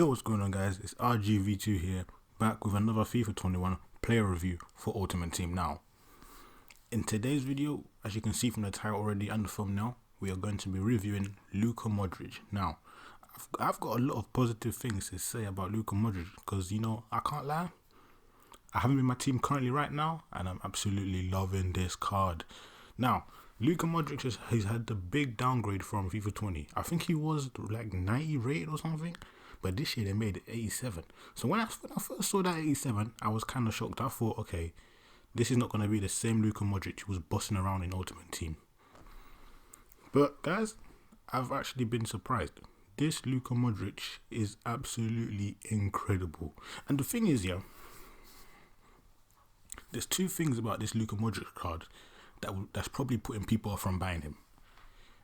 Yo, what's going on, guys? It's RGV2 here, back with another FIFA 21 player review for Ultimate Team. Now, in today's video, as you can see from the title already and the thumbnail, we are going to be reviewing Luka Modric. Now, I've got a lot of positive things to say about Luka Modric because, I can't lie, I have him in my team currently right now, and I'm absolutely loving this card. Now, Luka Modric has had the big downgrade from FIFA 20. I think he was like 90 rated or something, but this year they made it 87. So when I first saw that 87, I was kind of shocked. I thought, okay, this is not going to be the same Luka Modric who was bossing around in Ultimate Team. But guys, I've actually been surprised. This Luka Modric is absolutely incredible. And the thing is, there's two things about this Luka Modric card that's probably putting people off from buying him.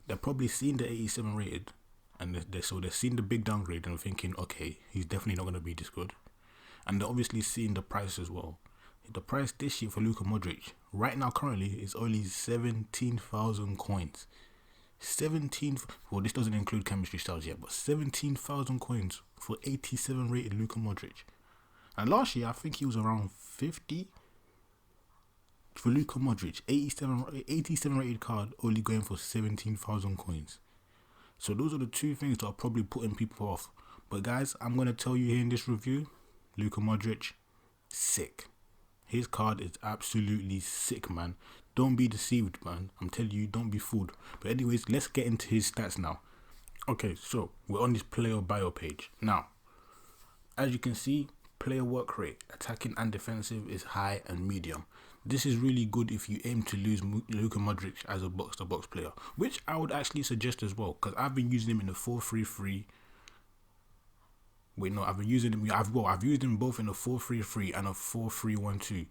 They're probably seeing the 87 rated, and they're seeing the big downgrade and thinking, okay, he's definitely not going to be this good. And they're obviously seeing the price as well. The price this year for Luka Modric right now currently is only 17,000 coins. Well, this doesn't include chemistry styles yet, but 17,000 coins for 87 rated Luka Modric. And last year I think he was around 50 for Luka Modric. 87 rated card only going for 17,000 coins. So those are the two things that are probably putting people off. But guys, I'm going to tell you here in this review, Luka Modric, sick. His card is absolutely sick, man. Don't be deceived, man. I'm telling you, don't be fooled. But anyways, let's get into his stats now. Okay, so we're on this player bio page. Now, as you can see, player work rate, attacking and defensive is high and medium. This is really good if you aim to lose Luka Modric as a box-to-box player, which I would actually suggest as well, because I've been using him in the 4-3-3. I've used him both in a 4-3-3 and a 4-3-1-2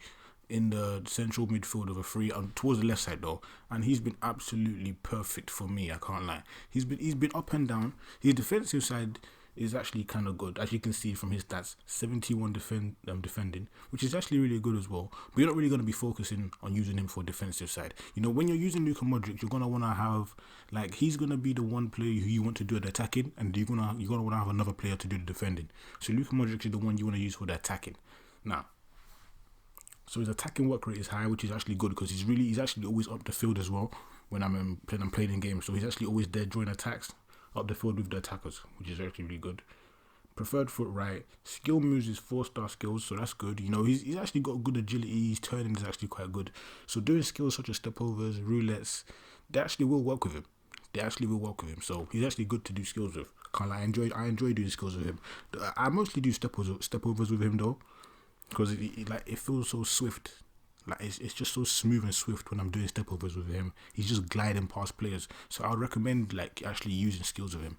in the central midfield of a three, towards the left side though, and he's been absolutely perfect for me. I can't lie. He's been up and down. His defensive side is actually kind of good, as you can see from his stats. 71 defending, which is actually really good as well. But you're not really going to be focusing on using him for defensive side. When you're using Luka Modric, you're going to want to have, he's going to be the one player who you want to do the attacking, and you're going to want to have another player to do the defending. So Luka Modric is the one you want to use for the attacking. Now, so his attacking work rate is high, which is actually good because he's actually always up the field as well when I'm playing in games. So he's actually always there during attacks, up the field with the attackers, which is actually really good. Preferred foot right. Skill moves is 4-star skills, so that's good. He's actually got good agility. His turning is actually quite good. So doing skills such as stepovers, roulettes, they actually will work with him. So he's actually good to do skills with. I enjoy doing skills with him. I mostly do stepovers with him though, because it feels so swift. It's just so smooth and swift when I'm doing stepovers with him. He's just gliding past players. So I would recommend actually using skills with him.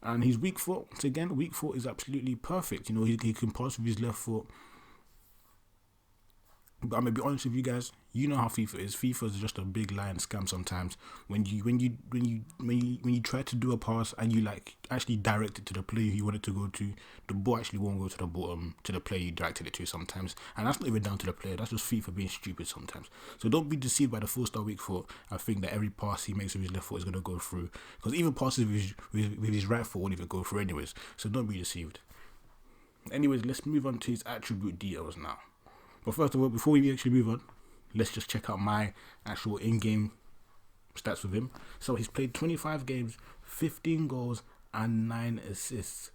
And his weak foot, weak foot is absolutely perfect. He can pass with his left foot. But I'm gonna be honest with you guys. You know how FIFA is. FIFA is just a big lie and scam sometimes. When you try to do a pass and you actually direct it to the player you want it to go to, the ball actually won't go to the bottom to the player you directed it to sometimes. And that's not even down to the player. That's just FIFA being stupid sometimes. So don't be deceived by the 4-star weak foot. I think that every pass he makes with his left foot is gonna go through. Because even passes with his right foot won't even go through anyways. So don't be deceived. Anyways, let's move on to his attribute details now. But first of all, before we actually move on, let's just check out my actual in-game stats with him. So he's played 25 games, 15 goals and 9 assists.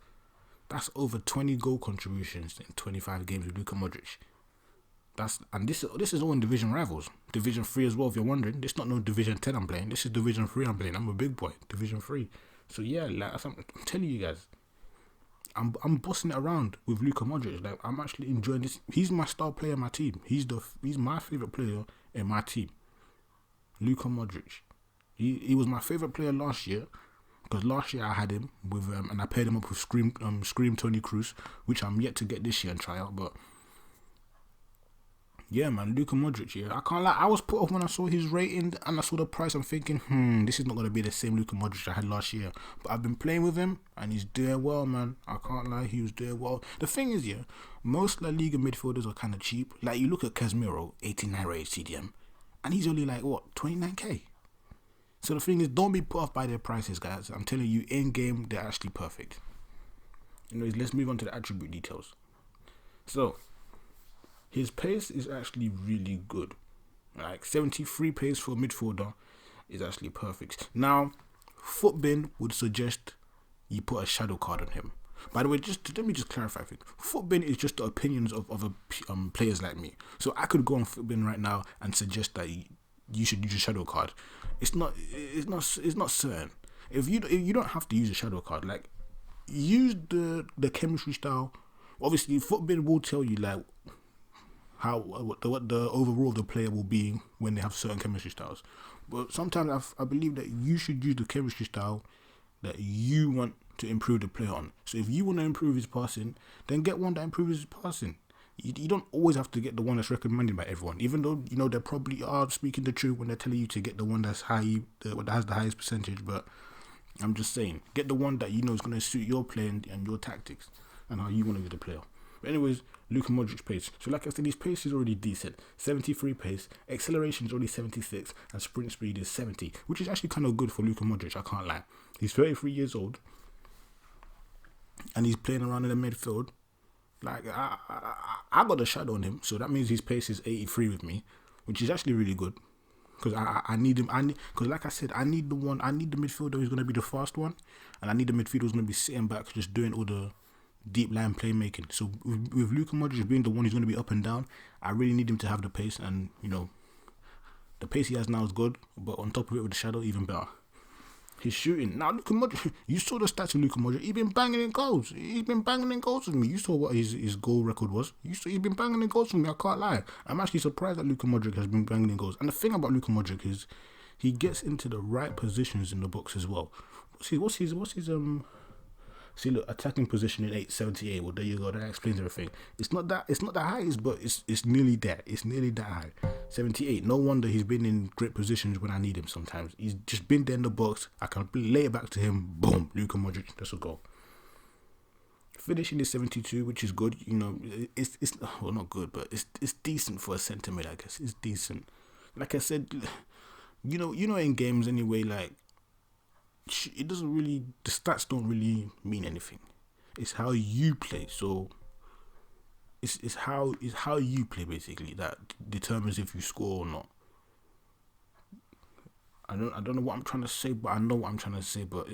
That's over 20 goal contributions in 25 games with Luka Modric. This is all in Division Rivals. Division 3 as well, if you're wondering. This is not no Division 10 I'm playing. This is Division 3 I'm playing. I'm a big boy. Division 3. So yeah, I'm telling you guys, I'm bossing it around with Luka Modric. I'm actually enjoying this. He's my star player in my team. He's my favorite player in my team. Luka Modric. He was my favorite player last year, because last year I had him with and I paired him up with Scream Toni Kroos, which I'm yet to get this year and try out. But yeah, man, Luka Modric, yeah. I can't lie, I was put off when I saw his rating and I saw the price. I'm thinking, this is not going to be the same Luka Modric I had last year. But I've been playing with him and he's doing well, man. I can't lie, he was doing well. The thing is, most La Liga midfielders are kind of cheap. You look at Casemiro, 89 rated CDM, and he's only 29k. So the thing is, don't be put off by their prices, guys. I'm telling you, in game, they're actually perfect. Anyways, let's move on to the attribute details. So, his pace is actually really good. Like 73 pace for a midfielder is actually perfect. Now, Footbin would suggest you put a shadow card on him. By the way, let me clarify things. Footbin is just the opinions of other players like me. So I could go on Footbin right now and suggest that you should use a shadow card. It's not certain. If you don't have to use a shadow card, like use the chemistry style. Obviously, Footbin will tell you like what the overall of the player will be when they have certain chemistry styles. But sometimes I believe that you should use the chemistry style that you want to improve the player on. So if you want to improve his passing, then get one that improves his passing. You don't always have to get the one that's recommended by everyone, even though they probably are speaking the truth when they're telling you to get the one that's that has the highest percentage. But I'm just saying, get the one that is going to suit your play and your tactics and how you want to use the player. But anyways, Luka Modric pace. So like I said, his pace is already decent. 73 pace, acceleration is only 76, and sprint speed is 70, which is actually kind of good for Luka Modric, I can't lie. He's 33 years old, and he's playing around in the midfield. Like, I got a shadow on him, so that means his pace is 83 with me, which is actually really good. Because I need him. Because like I said, I need the midfielder who's going to be the fast one, and I need the midfielder who's going to be sitting back just doing all the deep line playmaking. So with Luka Modric being the one who's going to be up and down, I really need him to have the pace, and the pace he has now is good, but on top of it with the shadow, even better. His shooting. Now, Luka Modric, you saw the stats of Luka Modric. He's been banging in goals. He's been banging in goals with me. You saw what his goal record was. He's been banging in goals with me. I can't lie. I'm actually surprised that Luka Modric has been banging in goals. And the thing about Luka Modric is he gets into the right positions in the box as well. What's his See, look, attacking position in 878. Well, there you go. That explains everything. It's not the highest, but it's nearly there. It's nearly that high. 78. No wonder he's been in great positions when I need him. Sometimes he's just been there in the box. I can lay it back to him. Boom, Luka Modric. That's a goal. Finishing is 72, which is good. It's well, not good, but it's decent for a centre mid. I guess it's decent. Like I said, in games anyway, like. It doesn't really, the stats don't really mean anything. It's how you play. So it's how you play basically that determines if you score or not. I don't know what I'm trying to say, but I know what I'm trying to say. But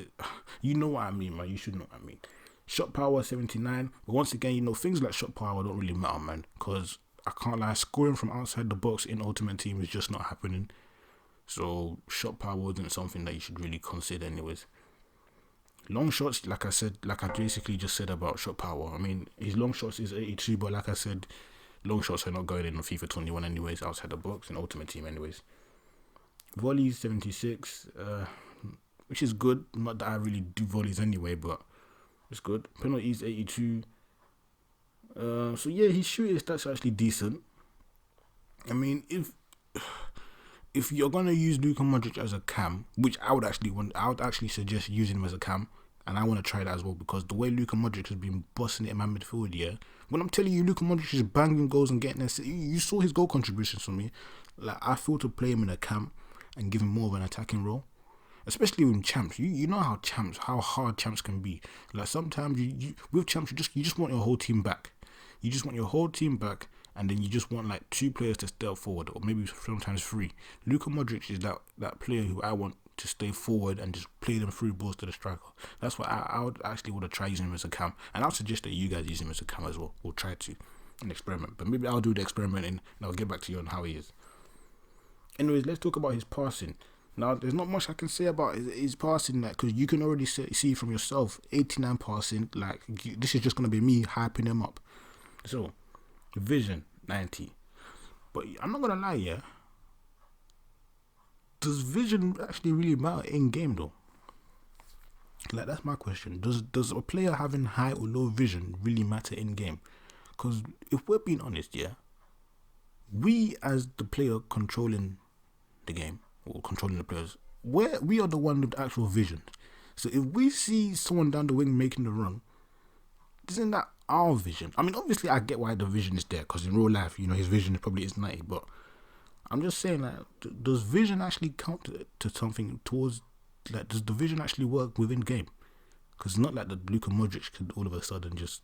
you know what I mean, man. You should know what I mean. Shot power 79. But once again, things like shot power don't really matter, man. Because I can't lie, scoring from outside the box in Ultimate Team is just not happening. So shot power wasn't something that you should really consider anyways. Long shots, like I basically just said about shot power. I mean, his long shots is 82, but like I said, long shots are not going in on FIFA 21 anyways, outside the box, in Ultimate Team anyways. Volleys 76, which is good. Not that I really do volleys anyway, but it's good. Penalties 82. So yeah, his shooting stats are actually decent. I mean, if you're gonna use Luka Modric as a cam, which I would actually suggest using him as a cam, and I want to try that as well, because the way Luka Modric has been busting it in my midfield, yeah. When I'm telling you, Luka Modric is banging goals and getting there, you saw his goal contributions for me. Like, I feel to play him in a cam and give him more of an attacking role, especially with champs. You know how hard champs can be. Like, sometimes with champs you just want your whole team back. You just want your whole team back. And then you just want like 2 players to stay forward, or maybe sometimes 3. Luka Modric is that player who I want to stay forward and just play them through balls to the striker. That's why I would actually want to try using him as a cam. And I'll suggest that you guys use him as a cam as well. We'll try to an experiment. But maybe I'll do the experiment and I'll get back to you on how he is. Anyways, let's talk about his passing. Now, there's not much I can say about his passing, because you can already see from yourself, 89 passing. Like, this is just going to be me hyping him up. So, vision 90. But I'm not gonna lie, yeah. Does vision actually really matter in game though? Like, that's my question. Does a player having high or low vision really matter in game? Because if we're being honest, yeah, we as the player controlling the game or controlling the players, we are the one with the actual vision. So if we see someone down the wing making the run, isn't that our vision? I mean, obviously I get why the vision is there, because in real life, his vision probably is 90, but I'm just saying, like, does vision actually count to something towards, like, does the vision actually work within game? Because it's not like the Luka Modric could all of a sudden just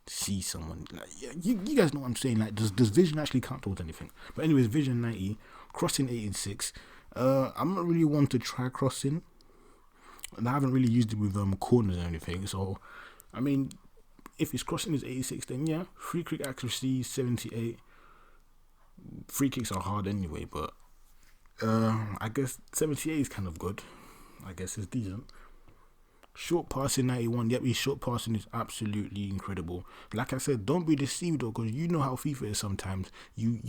see someone. Like, yeah, you guys know what I'm saying. Like, does vision actually count towards anything? But anyways, vision 90, crossing 86. I'm not really one to try crossing, and I haven't really used it with corners or anything. So, I mean, if his crossing is 86, then yeah, free kick accuracy 78. Free kicks are hard anyway, but I guess 78 is kind of good. I guess it's decent. Short passing 91. Yep, his short passing is absolutely incredible. Like I said, don't be deceived though, because you know how FIFA is sometimes. You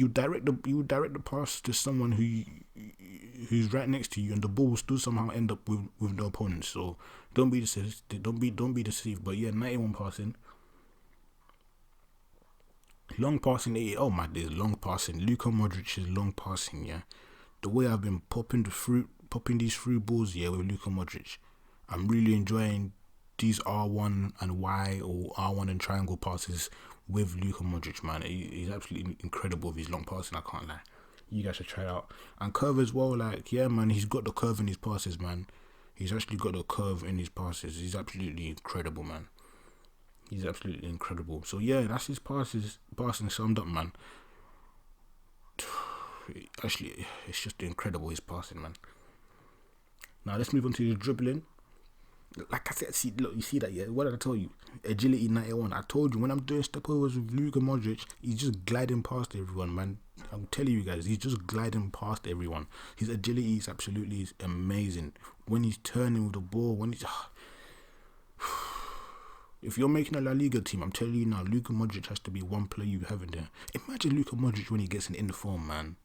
direct the pass to someone who's right next to you, and the ball will still somehow end up with the opponent. So don't be deceived. Don't be deceived. But yeah, 91 passing. Long passing 80. Oh my days, long passing. Luka Modric's long passing. Yeah, the way I've been popping these through balls. Yeah, with Luka Modric. I'm really enjoying these R1 and Y or R1 and triangle passes with Luka Modric, man. He's absolutely incredible with his long passing, I can't lie. You guys should try it out. And curve as well, like, yeah, man, he's got the curve in his passes, man. He's actually got the curve in his passes. He's absolutely incredible, man. He's absolutely incredible. So, yeah, that's his passing summed up, man. Actually, it's just incredible, his passing, man. Now, let's move on to his dribbling. Like I said, see, look, you see that, yeah? What did I tell you? Agility 91. I told you, when I'm doing step overs with Luka Modric, he's just gliding past everyone, man. I'm telling you guys, he's just gliding past everyone. His agility is absolutely amazing. When he's turning with the ball, when he's... If you're making a La Liga team, I'm telling you now, Luka Modric has to be one player you have in there. Imagine Luka Modric when he gets in the form, man.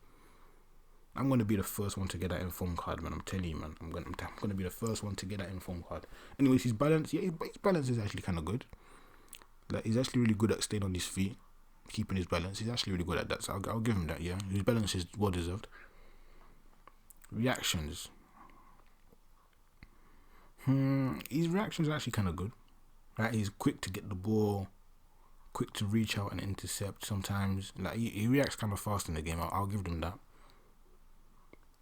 I'm going to be the first one to get that inform card, man. I'm telling you, man. I'm going to be the first one to get that inform card. Anyways, his balance, yeah, his balance is actually kind of good. Like, he's actually really good at staying on his feet, keeping his balance. He's actually really good at that, so I'll give him that, yeah. His balance is well deserved. Reactions. His reactions are actually kind of good. Like, he's quick to get the ball, quick to reach out and intercept sometimes. Like, he reacts kind of fast in the game. I'll give him that.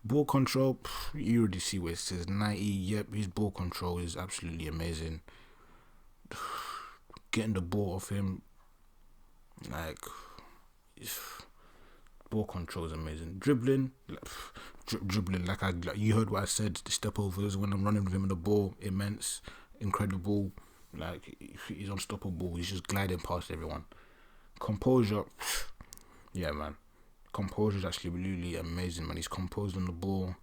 Ball control, you already see where it says 90. Yep, his ball control is absolutely amazing. Getting the ball off him, like, ball control is amazing. Dribbling, dribbling, like you heard what I said. The step overs when I'm running with him in the ball, immense, incredible. Like, he's unstoppable. He's just gliding past everyone. Composure, yeah, man. Composure is actually really amazing, man. He's composed on the ball.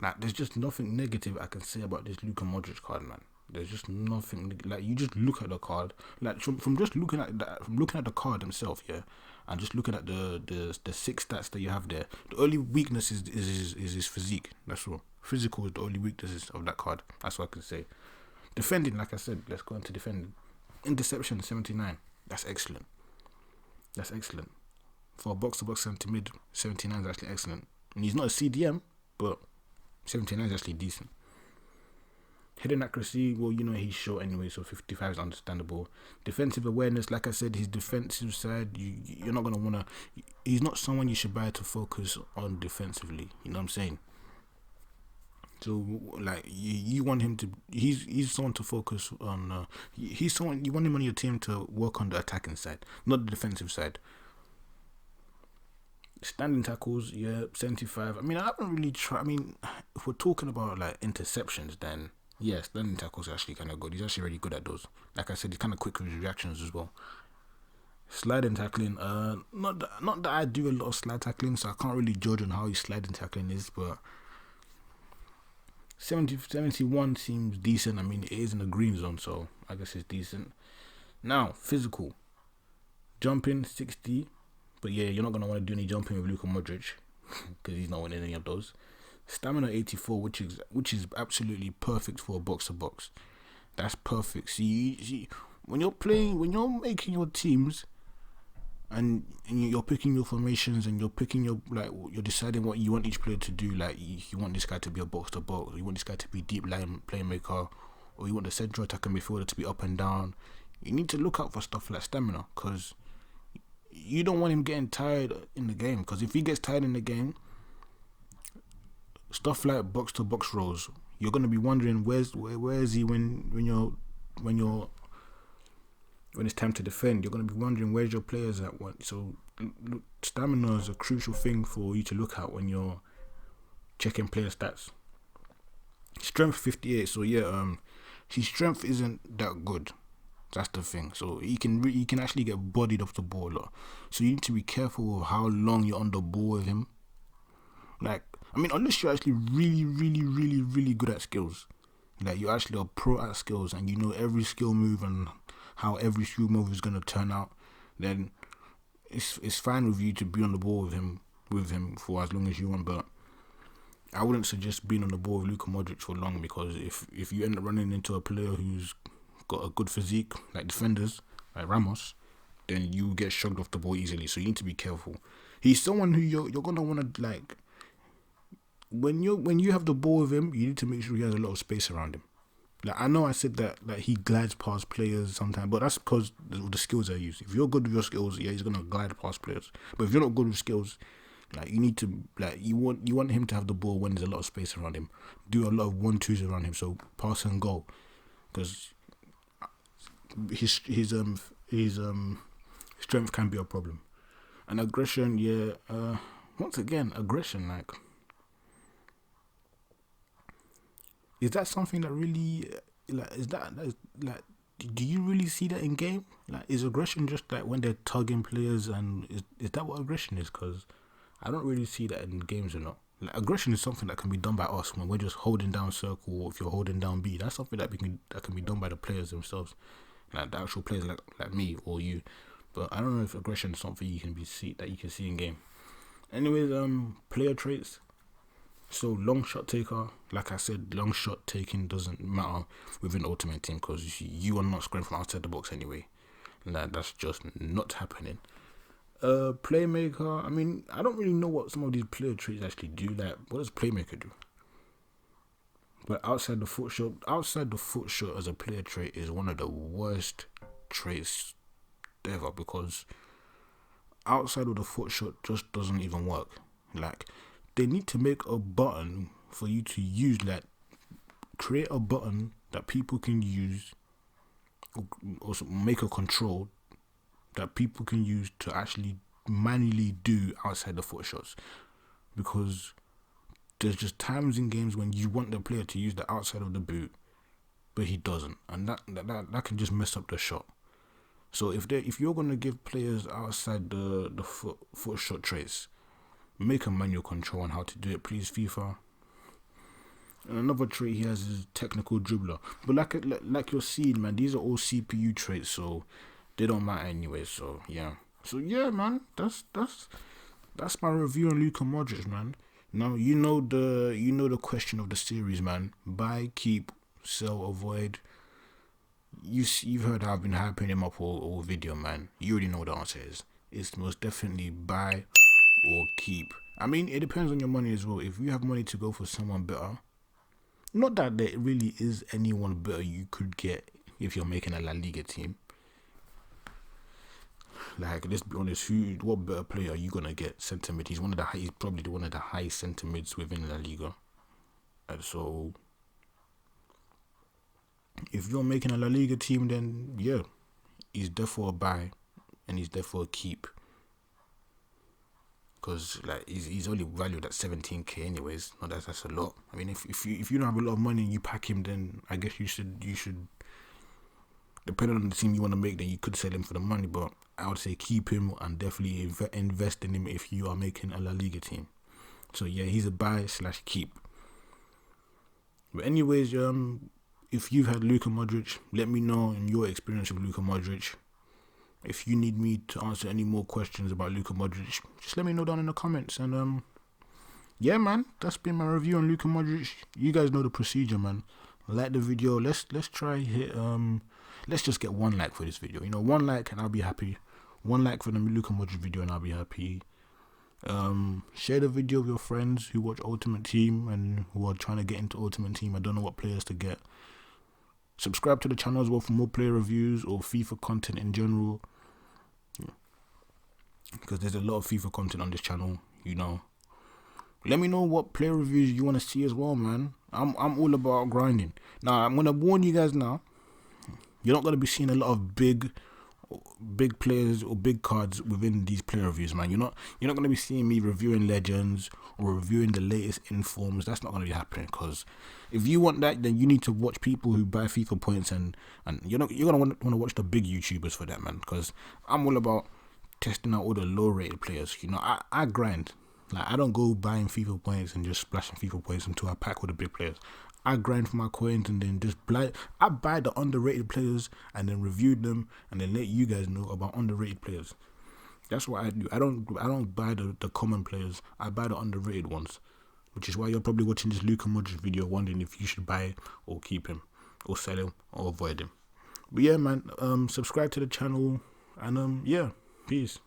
Like, there's just nothing negative I can say about this Luka Modric card, man. There's just nothing. Like, you just look at the card, like from just looking at that, from looking at the card himself, yeah, and just looking at the 6 stats that you have there. The only weakness is his physique. That's all. Physical is the only weaknesses of that card. That's what I can say. Defending, like I said, let's go into defending. Interception 79. That's excellent. That's excellent. For a box-to-box centre mid, 79 is actually excellent. And he's not a CDM, but 79 is actually decent. Heading accuracy, well, you know, he's short anyway, so 55 is understandable. Defensive awareness, like I said, his defensive side, you're not going to want to... He's not someone you should buy to focus on defensively, you know what I'm saying? So, like, you want him to... He's someone to focus on... he's someone... You want him on your team to work on the attacking side, not the defensive side. Standing tackles, yeah, 75. I mean, I haven't really tried. I mean, if we're talking about like interceptions, then yeah, standing tackles are actually kind of good. He's actually really good at those. Like I said, he's kind of quick with his reactions as well. Sliding tackling, not that I do a lot of slide tackling, so I can't really judge on how his sliding tackling is, but 71 seems decent. I mean, it is in the green zone, so I guess it's decent. Now, physical. Jumping, 60. But yeah, you're not going to want to do any jumping with Luka Modric because he's not winning any of those. Stamina 84, which is absolutely perfect for a box-to-box. That's perfect. See, when you're making your teams and you're picking your formations and you're picking you're deciding what you want each player to do. Like, you want this guy to be a box-to-box, you want this guy to be deep line playmaker, or you want the central attacker midfielder to be up and down. You need to look out for stuff like stamina, because you don't want him getting tired in the game, because if he gets tired in the game, stuff like box-to-box roles, you're gonna be wondering where is he when it's time to defend. You're gonna be wondering where's your players at. What so stamina is a crucial thing for you to look at when you're checking player stats. Strength 58. So yeah, his strength isn't that good. That's the thing. So he can actually get bodied off the ball a lot. So you need to be careful of how long you're on the ball with him. Like, I mean, unless you're actually really, really, really, really good at skills. Like, you're actually a pro at skills and you know every skill move and how every skill move is going to turn out, then it's fine with you to be on the ball with him for as long as you want. But I wouldn't suggest being on the ball with Luka Modric for long, because if you end up running into a player who's got a good physique, like defenders, like Ramos, then you get shrugged off the ball easily. So you need to be careful. He's someone who you're gonna want to, like, when you have the ball with him, you need to make sure he has a lot of space around him. Like, I know I said that, like, he glides past players sometimes, but that's because of the skills I use. If you're good with your skills, yeah, he's gonna glide past players. But if you're not good with skills, like, you need to, like, you want him to have the ball when there's a lot of space around him. Do a lot of 1-2s around him, so pass and go, because his strength can be a problem. And aggression, yeah. Once again, aggression, like, is that something that really, like, like, do you really see that in game? Like, is aggression just like when they're tugging players, and is that what aggression is? Because I don't really see that in games or not. Like, aggression is something that can be done by us when we're just holding down circle, or if you're holding down B. That's something that can be done by the players themselves, like the actual players, like me or you. But I don't know if aggression is something you can see in game. Anyways, player traits. So long shot taker, like I said, long shot taking doesn't matter within Ultimate Team, because you are not scoring from outside the box anyway. Like, that's just not happening. Playmaker, I mean, I don't really know what some of these player traits actually do. Like, what does playmaker do? But outside the foot shot as a player trait is one of the worst traits ever, because outside of the foot shot just doesn't even work. Like, they need to make a button for you to use, like, create a button that people can use, or also make a control that people can use to actually manually do outside the foot shots, because there's just times in games when you want the player to use the outside of the boot, but he doesn't, and that can just mess up the shot. So if you're gonna give players outside the foot shot traits, make a manual control on how to do it, please, FIFA. And another trait he has is technical dribbler. But like you're seeing, man, these are all CPU traits, so they don't matter anyway. So yeah. So yeah, man, that's my review on Luka Modric, man. Now you know the question of the series, man. Buy, keep, sell, avoid. You've heard how I've been hyping him up all video, man. You already know what the answer is. It's most definitely buy or keep. I mean, it depends on your money as well. If you have money to go for someone better, not that there really is anyone better you could get if you're making a La Liga team. Like, let's be honest, what better player are you gonna get? Centre mid. He's probably one of the highest centre mids within La Liga. And so, if you're making a La Liga team, then yeah, he's therefore a buy, and he's therefore a keep. Because, like, he's only valued at 17k anyways. No, that's a lot. I mean, if you don't have a lot of money and you pack him, then I guess you should depending on the team you want to make, then you could sell him for the money. But I would say keep him and definitely invest in him if you are making a La Liga team. So yeah, he's a buy / keep. But anyways, if you've had Luka Modric, let me know in your experience with Luka Modric. If you need me to answer any more questions about Luka Modric, just let me know down in the comments. And yeah, man, that's been my review on Luka Modric. You guys know the procedure, man. Like the video. Let's try hit let's just get 1 like for this video. 1 like and I'll be happy. 1 like for the Luka Modric video and I'll be happy. Share the video with your friends who watch Ultimate Team and who are trying to get into Ultimate Team. I don't know what players to get. Subscribe to the channel as well for more player reviews or FIFA content in general. Because there's a lot of FIFA content on this channel, Let me know what player reviews you want to see as well, man. I'm all about grinding. Now I'm gonna warn you guys now. You're not gonna be seeing a lot of big players or big cards within these player reviews, man. You're not gonna be seeing me reviewing legends or reviewing the latest informs. That's not gonna be happening. Because if you want that, then you need to watch people who buy FIFA points, and you're gonna want to watch the big YouTubers for that, man. Because I'm all about testing out all the low rated players. I grind. Like, I don't go buying FIFA points and just splashing FIFA points until I pack with the big players. I grind for my coins and then I buy the underrated players and then review them and then let you guys know about underrated players. That's what I do. I don't buy the common players. I buy the underrated ones, which is why you're probably watching this Luka Modric video wondering if you should buy it or keep him or sell him or avoid him. But yeah, man, subscribe to the channel and yeah, peace.